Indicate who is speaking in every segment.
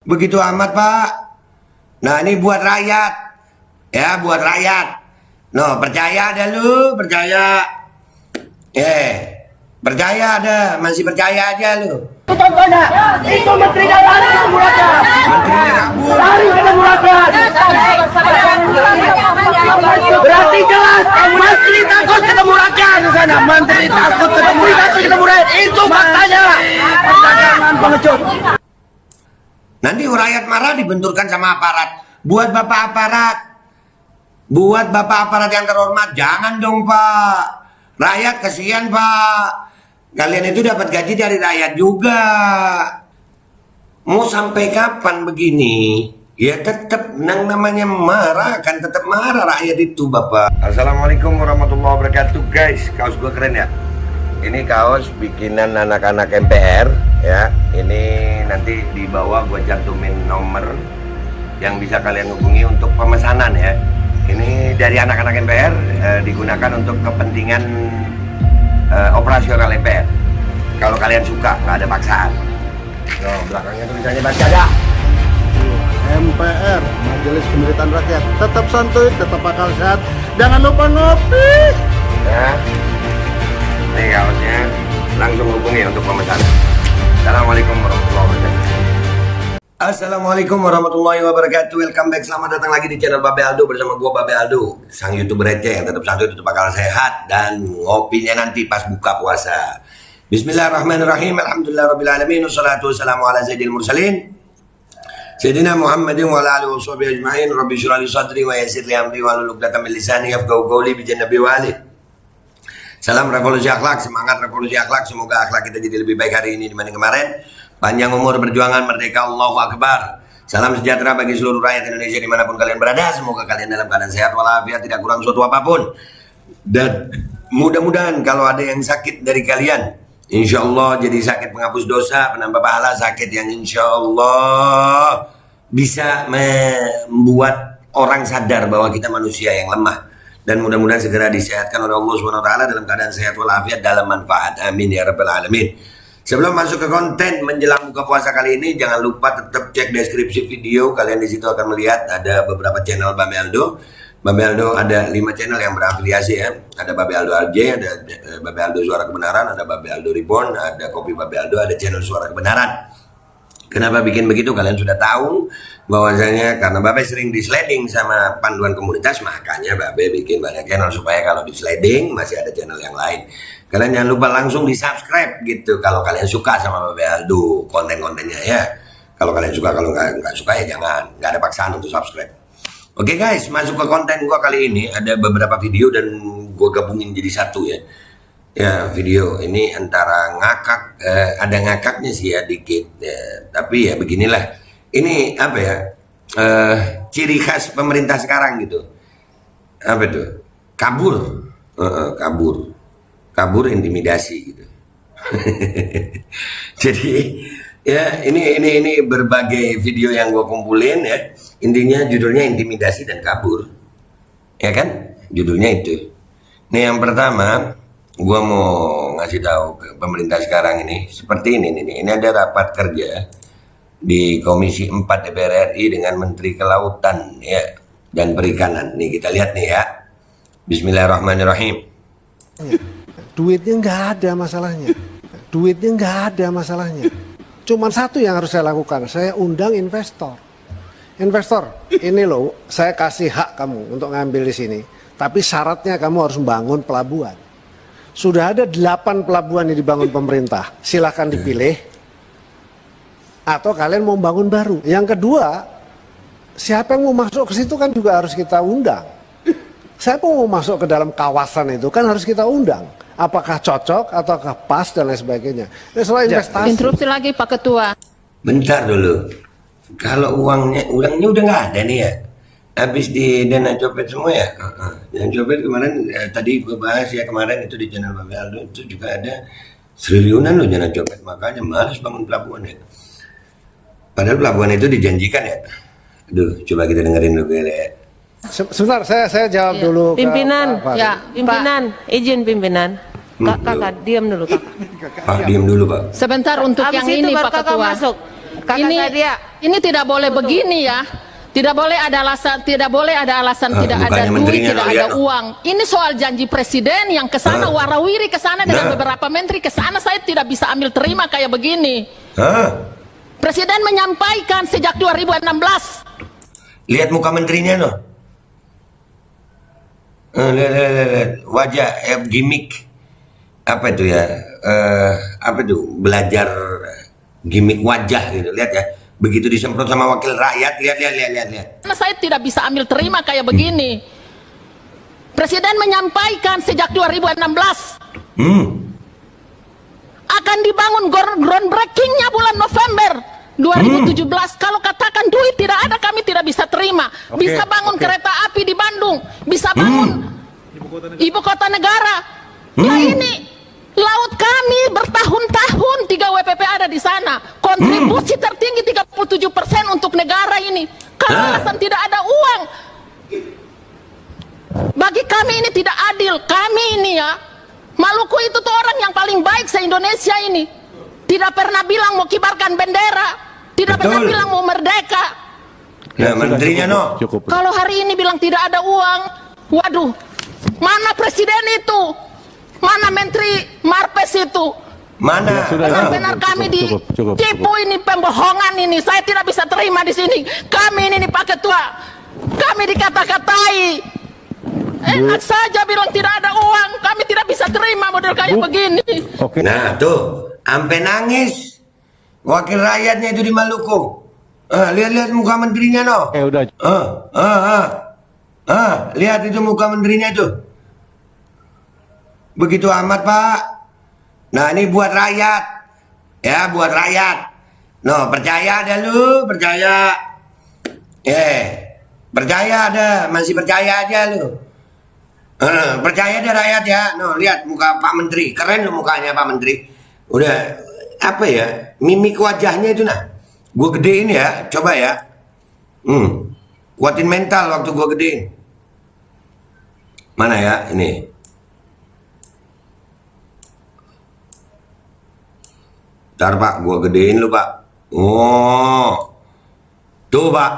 Speaker 1: Begitu amat, Pak. Nah, ini buat rakyat. Ya, buat rakyat. No, percaya ada lu, percaya. Percaya ada, masih percaya aja lu.
Speaker 2: Contohnya, itu menterinya lari ke Murakan.
Speaker 1: Menterinya kabur.
Speaker 2: Lari ke Murakan. Berarti jelas, menteri takut ke Murakan di sana. Menteri takut ke Murakan. Itu faktanya. Jangan pengecut.
Speaker 1: Nanti rakyat marah dibenturkan sama aparat. Buat bapak aparat. Buat bapak aparat yang terhormat, jangan dong, Pak. Rakyat kasihan, Pak. Kalian itu dapat gaji dari rakyat juga. Mau sampai kapan begini? Ya tetap namanya marah, akan tetap marah rakyat itu, Bapak. Assalamualaikum warahmatullahi wabarakatuh, guys. Kaos gua keren ya. Ini kaos bikinan anak-anak MPR ya. Ini nanti di bawah gua cantumin nomor yang bisa kalian hubungi untuk pemesanan ya. Ini dari anak-anak MPR digunakan untuk kepentingan operasional MPR. Kalau kalian suka, nggak ada paksaan. No, belakangnya tulisannya baca ada.
Speaker 3: MPR, Majelis Pemerintahan Rakyat, tetap santuy, tetap akal sehat, jangan lupa ngopi.
Speaker 1: Ya, ini kaosnya, langsung hubungi untuk pemesanan. Assalamualaikum warahmatullahi wabarakatuh. Assalamualaikum warahmatullahi wabarakatuh. Welcome back, selamat datang lagi di channel Babe Aldo bersama gua Babe Aldo, sang YouTuber receh yang tetap santuy, tetap akal sehat dan ngopinya nanti pas buka puasa. Bismillahirrahmanirrahim. Alhamdulillahirabbil alamin. Wassalatu wassalamu ala sayyidil mursalin. Sayyidina Muhammadin wa ala alihi washabihi ajmain. Rabbi shrah li sadri wa yassir li amri wahlul 'uqdatam min lisani yafqahu qawli bi jannabi wali. Salam revolusi akhlak, semangat revolusi akhlak. Semoga akhlak kita jadi lebih baik hari ini dibanding kemarin. Panjang umur, berjuangan, merdeka, Allahu Akbar. Salam sejahtera bagi seluruh rakyat Indonesia dimanapun kalian berada. Semoga kalian dalam keadaan sehat walafiat, tidak kurang suatu apapun. Dan mudah-mudahan kalau ada yang sakit dari kalian, insya Allah jadi sakit penghapus dosa, penambah pahala, sakit yang insya Allah bisa membuat orang sadar bahwa kita manusia yang lemah. Dan mudah-mudahan segera disehatkan oleh Allah SWT dalam keadaan sehat walafiat dalam manfaat. Amin ya rabbal alamin. Sebelum masuk ke konten menjelang buka puasa kali ini, jangan lupa tetap cek deskripsi video. Kalian di situ akan melihat ada beberapa channel Babe Aldo. Babe Aldo ada 5 channel yang berafiliasi ya. Ada Babe Aldo RJ, ada Babe Aldo Suara Kebenaran, ada Babe Aldo Reborn, ada Kopi Babe Aldo, ada channel Suara Kebenaran. Kenapa bikin begitu? Kalian sudah tahu bahwasanya karena Babe sering di-sliding sama panduan komunitas, makanya Babe bikin banyak channel supaya kalau di-sliding masih ada channel yang lain. Kalian jangan lupa langsung di-subscribe gitu kalau kalian suka sama Babe Aldo konten-kontennya ya. Kalau kalian suka, kalau nggak suka ya jangan, nggak ada paksaan untuk subscribe. Oke guys, masuk ke konten gua kali ini. Ada beberapa video dan gua gabungin jadi satu ya. Ya, video ini antara ngakak, ada ngakaknya sih ya dikit ya, tapi ya beginilah. Ini apa ya, ciri khas pemerintah sekarang gitu. Apa tuh? Kabur. Kabur intimidasi gitu. Jadi ya ini berbagai video yang gue kumpulin ya. Intinya judulnya intimidasi dan kabur. Ya kan? Judulnya itu. Nih yang pertama, gue mau ngasih tahu ke pemerintah sekarang ini seperti ini nih. Ini ada rapat kerja di Komisi 4 DPR RI dengan Menteri Kelautan ya dan Perikanan. Nih kita lihat nih ya. Bismillahirrahmanirrahim.
Speaker 3: Duitnya nggak ada masalahnya. Duitnya nggak ada masalahnya. Cuman satu yang harus saya lakukan, saya undang investor. Investor, ini loh, saya kasih hak kamu untuk ngambil di sini. Tapi syaratnya kamu harus membangun pelabuhan. Sudah ada 8 pelabuhan yang dibangun pemerintah. Silahkan dipilih. Atau kalian mau bangun baru. Yang kedua, siapa yang mau masuk ke situ kan juga harus kita undang. Siapa yang mau masuk ke dalam kawasan itu kan harus kita undang. Apakah cocok ataukah pas dan lain sebagainya. Ini soal investasi.
Speaker 4: Interupsi lagi Pak Ketua.
Speaker 1: Bentar dulu. Kalau ulangnya udah nggak ada nih ya. Habis di dana copet semua ya. Dana copet kemarin tadi gue bahas ya kemarin itu di channel Babe Aldo itu juga ada triliunan loh dana copet, makanya malas bangun pelabuhan ya. Padahal pelabuhan itu dijanjikan ya. Aduh, coba kita dengerin dulu ya.
Speaker 3: Sebentar, saya jawab
Speaker 4: Ya.
Speaker 3: dulu.
Speaker 4: Pimpinan,
Speaker 3: ke
Speaker 4: ya, pimpinan, izin pimpinan. Kakak, diam dulu kakak.
Speaker 1: Pak, diam dulu Pak.
Speaker 4: Sebentar untuk
Speaker 5: Habis
Speaker 4: yang
Speaker 5: itu
Speaker 4: ini
Speaker 5: baru
Speaker 4: Pak
Speaker 5: kakak
Speaker 4: Ketua.
Speaker 5: masuk. Kakak
Speaker 4: Ini
Speaker 5: saya dia. Ini tidak boleh begini ya. Tidak boleh ada alasan, tidak tidak ada
Speaker 1: bukannya
Speaker 5: duit,
Speaker 1: menterinya
Speaker 5: tidak
Speaker 1: lo
Speaker 5: ada
Speaker 1: lihat, no.
Speaker 5: uang. Ini soal janji presiden yang kesana warawiri kesana dengan beberapa menteri kesana, saya tidak bisa ambil terima kayak begini. Presiden menyampaikan sejak 2016.
Speaker 1: Lihat muka menterinya no. Lihat. Wajah gimmick apa itu ya? Apa itu? Belajar gimmick wajah gitu. Lihat ya. Begitu disemprot sama wakil rakyat, lihat.
Speaker 5: Karena saya tidak bisa ambil terima kayak begini. Presiden menyampaikan sejak 2016 akan dibangun groundbreakingnya bulan November 2017. Kalau katakan duit tidak ada, kami tidak bisa terima. Bisa bangun kereta api di Bandung, bisa bangun ibu kota negara. Ya ini laut kami bertahun-tahun 3 WPP ada di sana. Kontribusi tertinggi 37% untuk negara ini. Kalau alasan tidak ada uang, bagi kami ini tidak adil. Kami ini ya, Maluku itu tuh orang yang paling baik se-Indonesia ini. Tidak pernah bilang mau kibarkan bendera, tidak pernah bilang mau merdeka.
Speaker 1: Nah, menterinya no.
Speaker 5: Kalau hari ini bilang tidak ada uang, waduh, mana presiden itu? Mana Menteri Marpes itu?
Speaker 1: Mana?
Speaker 5: Benar-benar kami ditipu ini, pembohongan ini. Saya tidak bisa terima di sini. Kami ini Pak Ketua, kami dikata-katai. Enak saja bilang tidak ada uang. Kami tidak bisa terima model kayak begini.
Speaker 1: Nah tuh, sampai nangis wakil rakyatnya itu di Maluku. Lihat muka menterinya no.
Speaker 3: Udah.
Speaker 1: Lihat itu muka menterinya itu. Begitu amat Pak. Nah ini buat rakyat. Ya buat rakyat. No percaya ada lu, percaya. Percaya ada, masih percaya aja lu. Percaya ada rakyat ya. No lihat muka Pak Menteri, keren lu mukanya Pak Menteri. Udah apa ya, mimik wajahnya itu nah. Gue gedein ya, coba ya. Kuatin mental waktu gue gedein. Mana ya ini? Ntar Pak, gua gedein lu Pak. Oh, tuh Pak.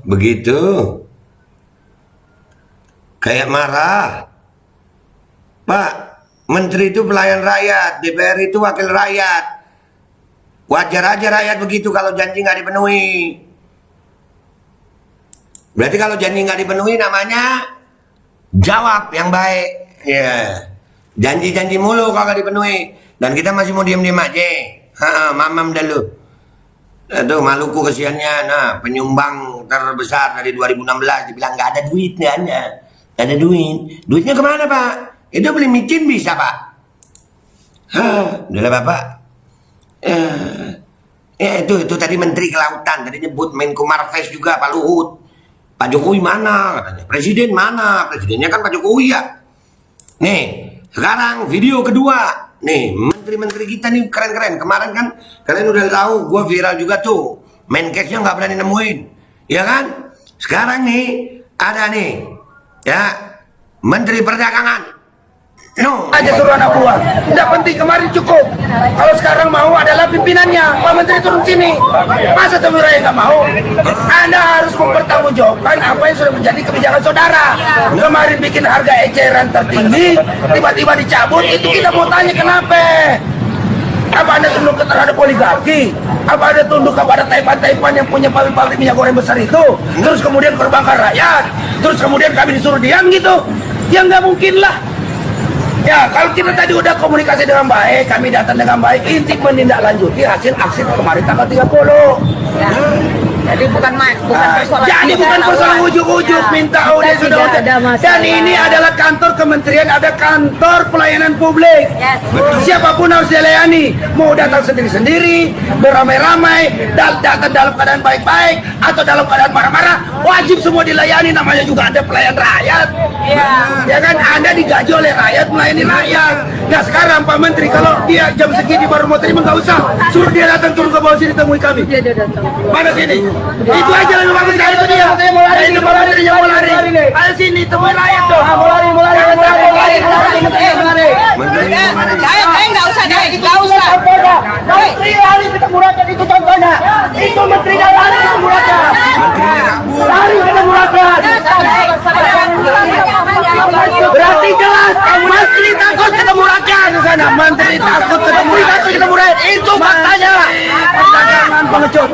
Speaker 1: Begitu. Kayak marah. Pak, menteri itu pelayan rakyat, DPR itu wakil rakyat. Wajar aja rakyat begitu kalau janji nggak dipenuhi. Berarti kalau janji nggak dipenuhi namanya jawab yang baik. Ya, janji-janji mulu kalau nggak dipenuhi. Dan kita masih mau diam-diam aja. Mamam dah lu. Tuh Maluku kesiannya. Nah, penyumbang terbesar dari 2016 dibilang nggak ada duit, nggak ada duit. Duitnya kemana Pak? Itu beli micin bisa Pak. Udahlah Bapak. Itu tadi Menteri Kelautan tadi nyebut Menko Marves juga Pak Luhut. Pak Jokowi mana katanya? Presiden mana? Presidennya kan Pak Jokowi ya. Nih, sekarang video kedua. Nih, menteri-menteri kita nih keren-keren. Kemarin kan kalian udah tahu gue viral juga tuh. Menkesnya nggak berani nemuin. Ya kan? Sekarang nih ada nih ya Menteri Perdagangan. No.
Speaker 2: Aja suruh anak buah. Tidak penting, kemarin cukup. Kalau sekarang mau adalah pimpinannya. Pak Menteri turun sini. Masa Temuraya nggak mau? Anda harus mempertanggungjawabkan apa yang sudah menjadi kebijakan saudara. Kemarin bikin harga eceran tertinggi, tiba-tiba dicabut. Itu kita mau tanya kenapa? Apa Anda tunduk terhadap oligarki? Apa Anda tunduk kepada taipan-taipan yang punya pabrik-pabrik minyak goreng besar itu? Terus kemudian korbankan rakyat? Terus kemudian kami disuruh diam gitu? Ya nggak mungkin lah. Ya, kalau kita tadi udah komunikasi dengan baik, kami datang dengan baik, inti menindaklanjuti hasil aksi kemarin tanggal 30.
Speaker 6: Ya. Jadi bukan persoalan.
Speaker 2: Jadi bukan persoalan ujuk-ujuk minta udah sudah. Dan ini adalah kantor kementerian, ada kantor pelayanan publik.
Speaker 6: Yes.
Speaker 2: Siapapun harus dilayani. Mau datang sendiri-sendiri, beramai-ramai, datang dalam keadaan baik-baik atau dalam keadaan marah-marah, wajib semua dilayani. Namanya juga ada pelayan rakyat.
Speaker 6: Iya.
Speaker 2: Ya kan, Anda digaji oleh rakyat, melayani rakyat. Nah sekarang Pak Menteri kalau dia jam segini baru mau terima, nggak usah suruh dia datang turun ke bawah sini temui kami.
Speaker 6: Dia datang.
Speaker 2: Mana sini? Itu aja lebih bagus dari itu dia. Itu menterinya mau lari. Ayo sini temui rakyat dong. Mau lari.
Speaker 1: Menterinya mana?
Speaker 6: Saya nggak usah nggak usah.
Speaker 2: Menteri lari ketemu rakyat itu contohnya. Itu menterinya lari ketemu rakyat.
Speaker 1: Menterinya kabur.
Speaker 2: Lari ketemu rakyat. Berarti jelas menteri takut ketemu rakyat di sana. Menteri takut ketemu rakyat. Itu faktanya. Jangan pengecut.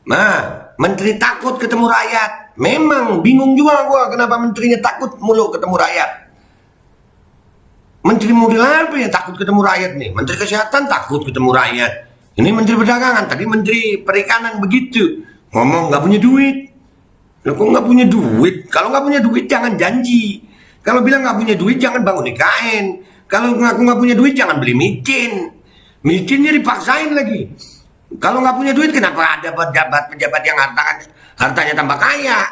Speaker 1: Nah, menteri takut ketemu rakyat. Memang bingung juga gua kenapa menterinya takut mulu ketemu rakyat. Menteri model apa ya takut ketemu rakyat nih? Menteri Kesehatan takut ketemu rakyat. Ini Menteri Perdagangan, tadi Menteri Perikanan begitu. Ngomong nggak punya duit. Loh, kok nggak punya duit? Kalau nggak punya duit jangan janji. Kalau bilang nggak punya duit jangan bangun IKN. Kalau ngaku nggak punya duit jangan beli micin. Micinnya dipaksain lagi. Kalau nggak punya duit kenapa ada pejabat yang hartanya tambah kaya?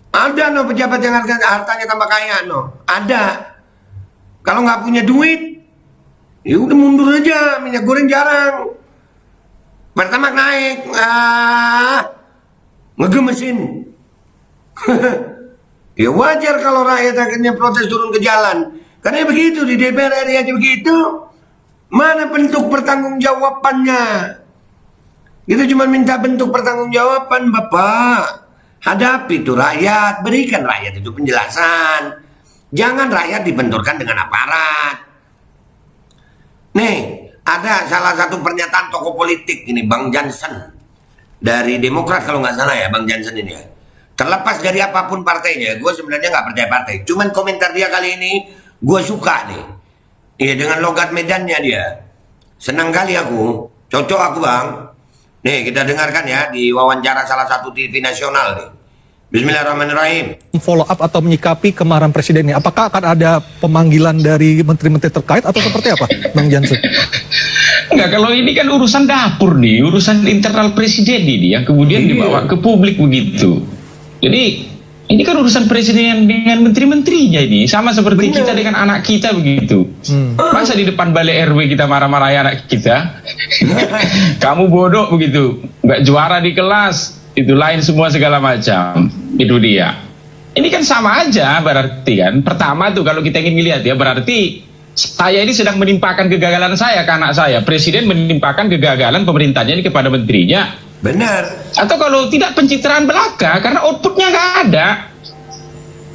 Speaker 1: Ada no pejabat yang hartanya tambah kaya no. Ada. Kalau nggak punya duit, ya udah mundur aja. Minyak goreng jarang. Pertamax naik, ngegemesin. Ya wajar kalau rakyat akhirnya protes turun ke jalan. Karena begitu di DPR RI aja begitu. Mana bentuk pertanggungjawabannya? Itu cuma minta bentuk pertanggungjawaban, Bapak. Hadapi itu rakyat, berikan rakyat itu penjelasan. Jangan rakyat dibenturkan dengan aparat. Nih, ada salah satu pernyataan tokoh politik ini, Bang Jansen. Dari Demokrat kalau nggak salah ya, Bang Jansen ini ya. Terlepas dari apapun partainya, gue sebenarnya nggak percaya partai. Cuman komentar dia kali ini, gue suka nih. Iya, dengan logat Medannya dia. Senang kali aku, cocok aku Bang. Nih, kita dengarkan ya di wawancara salah satu TV nasional nih. Bismillahirrahmanirrahim.
Speaker 7: Follow up atau menyikapi kemarahan presiden ini, apakah akan ada pemanggilan dari menteri-menteri terkait atau seperti apa, Bang Jansen?
Speaker 8: Enggak, kalau ini kan urusan dapur nih, urusan internal presiden ini yang kemudian dibawa ke publik begitu. Jadi ini kan urusan presiden dengan menteri-menterinya ini, sama seperti kita dengan anak kita begitu. Masa di depan balai RW kita marah-marahi anak kita? Kamu bodoh begitu, nggak juara di kelas, itu lain semua segala macam. Itu dia. Ini kan sama aja berarti kan. Pertama tuh kalau kita ingin melihat ya, berarti saya ini sedang menimpakan kegagalan saya ke anak saya. Presiden menimpakan kegagalan pemerintahnya ini kepada menterinya.
Speaker 1: Benar.
Speaker 8: Atau kalau tidak pencitraan belaka, karena outputnya nggak ada.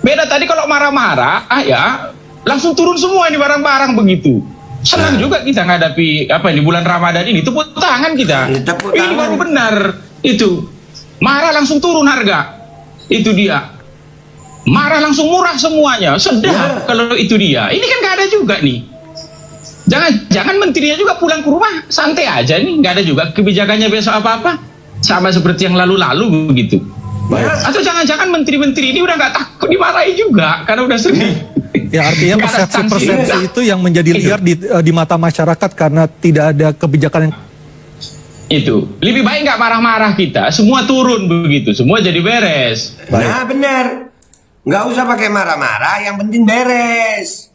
Speaker 8: Beda tadi kalau marah-marah, ya langsung turun semua ini barang-barang begitu. Senang juga kita menghadapi apa ini bulan Ramadan ini. Tepuk tangan kita.
Speaker 1: Tepuk
Speaker 8: Ini
Speaker 1: tangan.
Speaker 8: baru benar itu. Marah langsung turun harga. Itu dia. Marah langsung murah semuanya. Sedap kalau itu dia. Ini kan nggak ada juga nih. Jangan menterinya juga pulang ke rumah santai aja nih. Nggak ada juga kebijakannya besok apa-apa. Sama seperti yang lalu-lalu begitu. Atau jangan-jangan menteri-menteri ini udah nggak takut dimarahi juga karena udah sering.
Speaker 7: Ya artinya
Speaker 8: Nggak ada
Speaker 7: persepsi-persepsi
Speaker 8: sanksi.
Speaker 7: itu yang menjadi liar di mata masyarakat karena tidak ada kebijakan yang
Speaker 8: Itu lebih baik nggak marah-marah kita, semua turun begitu, semua jadi beres.
Speaker 1: Nah benar. Nggak usah pakai marah-marah, yang penting beres.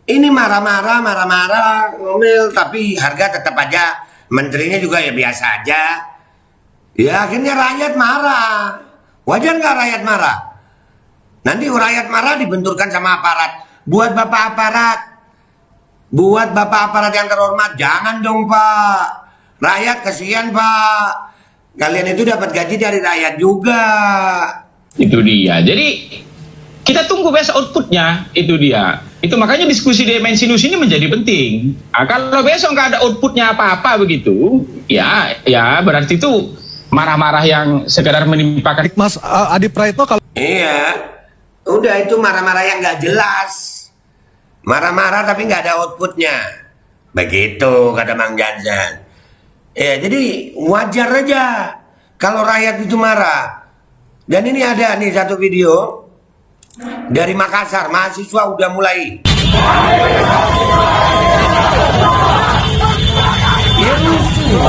Speaker 1: Ini marah-marah, ngomel, tapi harga tetap aja. Menterinya juga ya biasa aja. Ya akhirnya rakyat marah. Wajar nggak rakyat marah? Nanti rakyat marah dibenturkan sama aparat. Buat bapak aparat yang terhormat, jangan dong Pak. Rakyat kasihan Pak. Kalian itu dapat gaji dari rakyat juga.
Speaker 8: Itu dia. Jadi kita tunggu besok outputnya. Itu dia. Itu makanya diskusi di Mensinus ini menjadi penting. Nah, kalau besok nggak ada outputnya apa-apa begitu, ya berarti itu marah-marah yang sekedar menimpakan.
Speaker 7: Mas Adi Praitno kalau
Speaker 1: Iya. Udah itu marah-marah yang nggak jelas. Marah-marah tapi nggak ada outputnya. Begitu kata Bang Jansen. Ya, jadi wajar aja kalau rakyat itu marah. Dan ini ada nih satu video dari Makassar, mahasiswa udah mulai. Ya, rusuh.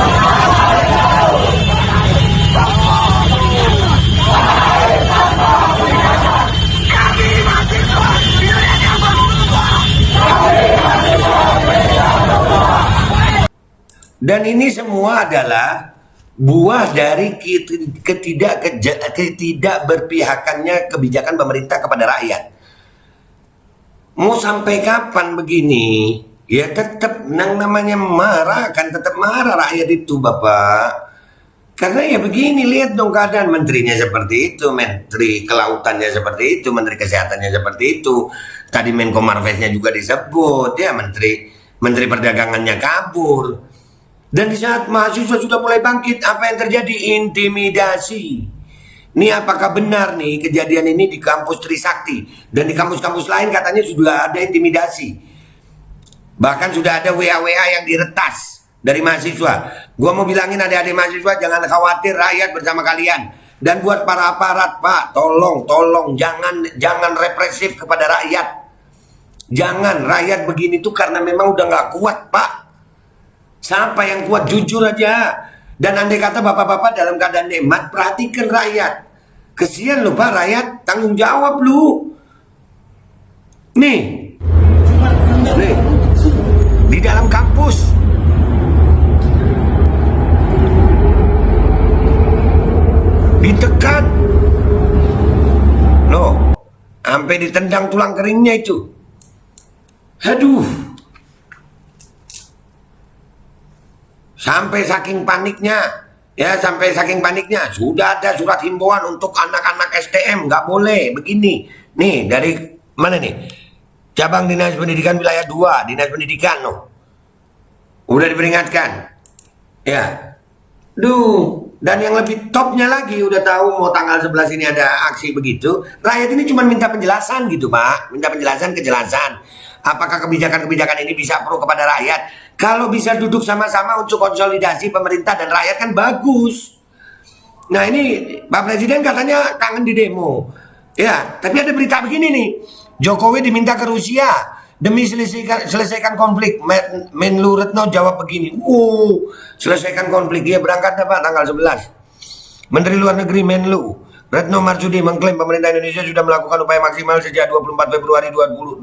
Speaker 1: Dan ini semua adalah buah dari ketidakberpihakannya kebijakan pemerintah kepada rakyat. Mau sampai kapan begini? Ya tetap namanya marah, kan tetap marah rakyat itu, Bapak. Karena ya begini, lihat dong keadaan menterinya seperti itu, menteri kelautannya seperti itu, menteri kesehatannya seperti itu. Tadi Menko Marvesnya juga disebut, ya menteri perdagangannya kabur. Dan di saat mahasiswa sudah mulai bangkit, apa yang terjadi? Intimidasi. Ini apakah benar nih kejadian ini di kampus Trisakti dan di kampus-kampus lain katanya sudah ada intimidasi. Bahkan sudah ada WA-WA yang diretas dari mahasiswa. Gua mau bilangin adik-adik mahasiswa, jangan khawatir, rakyat bersama kalian. Dan buat para aparat, Pak, tolong jangan represif kepada rakyat. Jangan, rakyat begini tuh karena memang udah nggak kuat, Pak. Siapa yang kuat, jujur aja. Dan andai kata bapak-bapak dalam keadaan nikmat, perhatikan rakyat. Kesian loh Pak, rakyat, tanggung jawab lu. Nih, di dalam kampus ditekan loh, sampai ditendang tulang keringnya itu. Aduh, sampai saking paniknya sudah ada surat himbauan untuk anak-anak STM, nggak boleh begini. Nih dari mana nih? Cabang Dinas Pendidikan Wilayah 2, Dinas Pendidikan udah diperingatkan. Ya. Dan yang lebih topnya lagi, udah tahu mau tanggal 11 ini ada aksi begitu. Rakyat ini cuma minta penjelasan gitu, Pak. Minta kejelasan. Apakah kebijakan-kebijakan ini bisa pro kepada rakyat? Kalau bisa duduk sama-sama untuk konsolidasi pemerintah dan rakyat kan bagus. Nah ini Pak Presiden katanya kangen di demo. Ya, tapi ada berita begini nih. Jokowi diminta ke Rusia demi selesaikan konflik. Menlu Retno jawab begini. Selesaikan konflik. Dia berangkat Pak tanggal 11. Menteri Luar Negeri Menlu Retno Marsudi mengklaim pemerintah Indonesia sudah melakukan upaya maksimal sejak 24 Februari 2022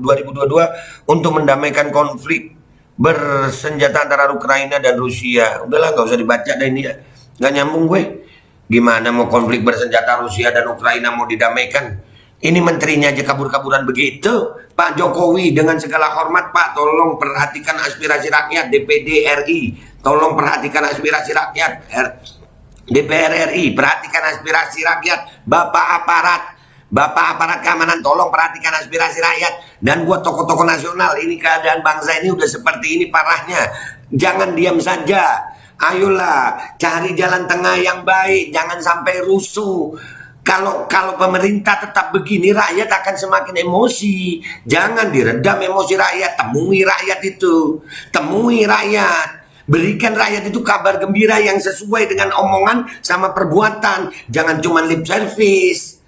Speaker 1: untuk mendamaikan konflik bersenjata antara Ukraina dan Rusia. Udahlah, nggak usah dibaca deh ini ya. Nggak nyambung gue. Gimana mau konflik bersenjata Rusia dan Ukraina mau didamaikan? Ini menterinya aja kabur-kaburan begitu. Pak Jokowi, dengan segala hormat Pak, tolong perhatikan aspirasi rakyat. DPD RI, tolong perhatikan aspirasi rakyat. DPR RI, perhatikan aspirasi rakyat. Bapak aparat keamanan, tolong perhatikan aspirasi rakyat. Dan buat tokoh-tokoh nasional, ini keadaan bangsa ini udah seperti ini parahnya. Jangan diam saja. Ayolah, cari jalan tengah yang baik. Jangan sampai rusuh. Kalau pemerintah tetap begini, rakyat akan semakin emosi. Jangan diredam emosi rakyat. Temui rakyat itu. Temui rakyat. Berikan rakyat itu kabar gembira yang sesuai dengan omongan sama perbuatan. Jangan cuma lip service.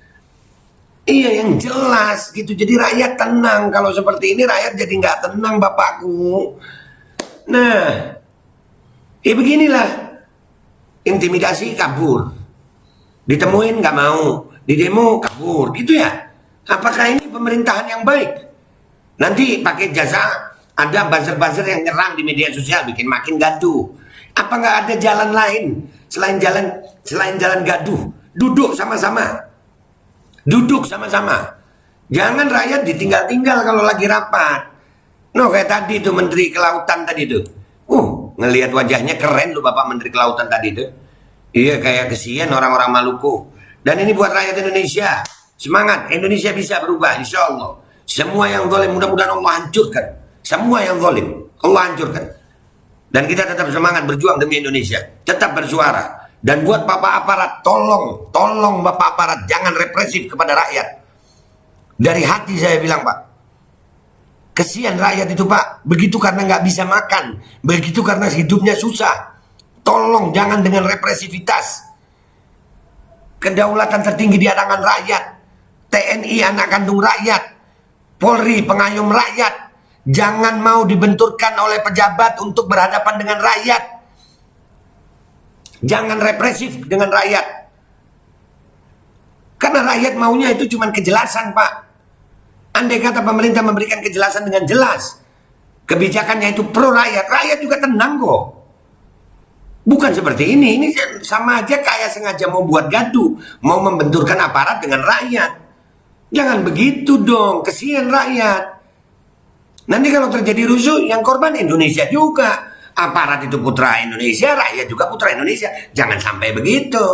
Speaker 1: Iya, yang jelas gitu. Jadi rakyat tenang. Kalau seperti ini rakyat jadi nggak tenang, Bapakku. Nah, beginilah. Intimidasi kabur. Ditemuin nggak mau. Di demo kabur. Gitu ya. Apakah ini pemerintahan yang baik? Nanti pakai jasa, ada buzzer-buzzer yang nyerang di media sosial, bikin makin gaduh. Apa nggak ada jalan lain selain jalan gaduh? Duduk sama-sama. Jangan rakyat ditinggal-tinggal kalau lagi rapat. Kayak tadi tuh Menteri Kelautan tadi tuh. Ngelihat wajahnya keren loh Bapak Menteri Kelautan tadi tuh. Iya, kayak kesian orang-orang Maluku. Dan ini buat rakyat Indonesia. Semangat, Indonesia bisa berubah, insya Allah. Semua yang zalim mudah-mudahan Allah hancurkan. Semua yang zalim Allah hancurkan. Dan kita tetap semangat berjuang demi Indonesia. Tetap bersuara. Dan buat Bapak aparat, tolong Bapak aparat, jangan represif kepada rakyat. Dari hati saya bilang Pak. Kesian rakyat itu Pak. Begitu karena nggak bisa makan. Begitu karena hidupnya susah. Tolong jangan dengan represivitas. Kedaulatan tertinggi di tangan rakyat. TNI anak kandung rakyat. Polri pengayom rakyat. Jangan mau dibenturkan oleh pejabat untuk berhadapan dengan rakyat. Jangan represif dengan rakyat. Karena rakyat maunya itu cuma kejelasan Pak. Andai kata pemerintah memberikan kejelasan dengan jelas. Kebijakannya itu pro rakyat. Rakyat juga tenang kok. Bukan seperti ini sama aja kayak sengaja mau buat gaduh, mau membenturkan aparat dengan rakyat. Jangan begitu dong, kesian rakyat. Nanti kalau terjadi rusuh, yang korban Indonesia juga. Aparat itu putra Indonesia, rakyat juga putra Indonesia. Jangan sampai begitu.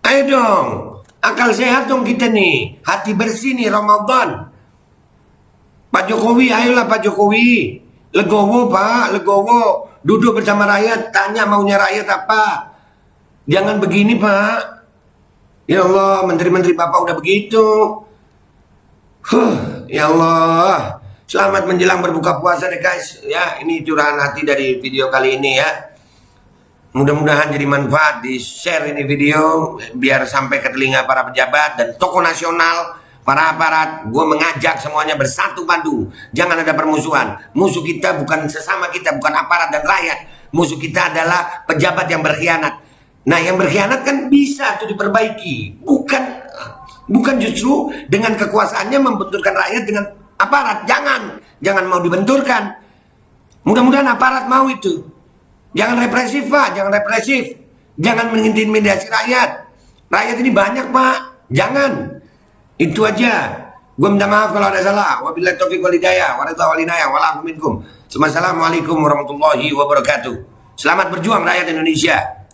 Speaker 1: Ayo dong, akal sehat dong kita nih. Hati bersih nih Ramadan. Pak Jokowi, ayolah Pak Jokowi. Legowo Pak, legowo. Duduk bersama rakyat, tanya maunya rakyat apa. Jangan begini Pak. Ya Allah, menteri-menteri Bapak udah begitu. Ya Allah. Selamat menjelang berbuka puasa deh guys. Ya, ini curahan hati dari video kali ini ya. Mudah-mudahan jadi manfaat, di-share ini video biar sampai ke telinga para pejabat dan tokoh nasional, para aparat. Gue mengajak semuanya bersatu padu. Jangan ada permusuhan. Musuh kita bukan sesama kita, bukan aparat dan rakyat. Musuh kita adalah pejabat yang berkhianat. Nah, yang berkhianat kan bisa tuh diperbaiki. Bukan justru dengan kekuasaannya membenturkan rakyat dengan aparat. Jangan mau dibenturkan. Mudah-mudahan aparat mau itu. Jangan represif Pak, jangan represif. Jangan mengintimidasi rakyat. Rakyat ini banyak Pak. Jangan. Itu aja. Gue minta maaf kalau ada salah. Wabillahi taufiq wal hidayah. Wassalamualaikum warahmatullahi wabarakatuh. Selamat berjuang rakyat Indonesia.